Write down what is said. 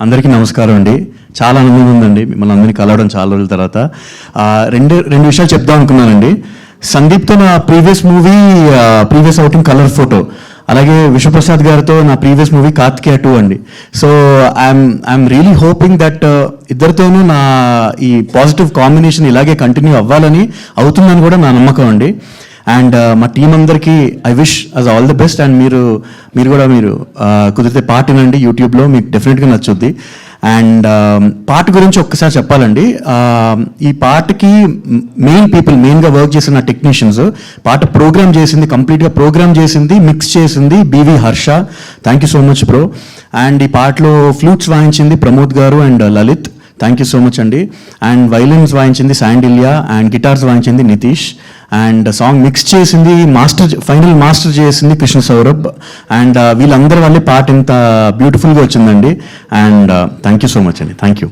అందరికీ నమస్కారం అండి. చాలా ఆనందంగా ఉందండి మిమ్మల్ని అందరినీ కలవడం చాలా రోజుల తర్వాత. రెండు విషయాలు చెప్దాం అనుకున్నానండి. సందీప్తో నా ప్రీవియస్ అవుటింగ్ కలర్ ఫోటో, అలాగే విశ్వప్రసాద్ గారితో నా ప్రీవియస్ మూవీ కార్తికేయ 2 అండి. So I'm really hoping that ఇద్దరితోనూ నా ఈ పాజిటివ్ కాంబినేషన్ ఇలాగే కంటిన్యూ అవ్వాలని, అవుతుందని కూడా నా నమ్మకం అండి. అండ్ మా టీం అందరికీ I wish us all the best. And మీరు కుదిరితే పాట వినండి యూట్యూబ్లో, మీకు డెఫినెట్గా నచ్చుద్ది. అండ్ పాట గురించి ఒక్కసారి చెప్పాలండి. ఈ పాటకి మెయిన్గా వర్క్ చేసిన టెక్నీషియన్స్, పాట కంప్లీట్గా ప్రోగ్రామ్ చేసింది, మిక్స్ చేసింది B V Harsha. Thank you so much bro. And ఈ పాటలో ఫ్లూట్స్ వాయించింది Pramod garu and Lalith. Thank you so much అండి. అండ్ వైలిన్స్ వాయించింది శాండిల్యా, అండ్ గిటార్స్ వాయించింది నితీష్. అండ్ సాంగ్ మిక్స్ చేసింది, ఫైనల్ మాస్టర్ చేసింది కృష్ణ సౌరభ్. అండ్ వీళ్ళందరి వల్లే పాట ఇంత బ్యూటిఫుల్గా వచ్చిందండి. And thank you so much అండి. Thank you.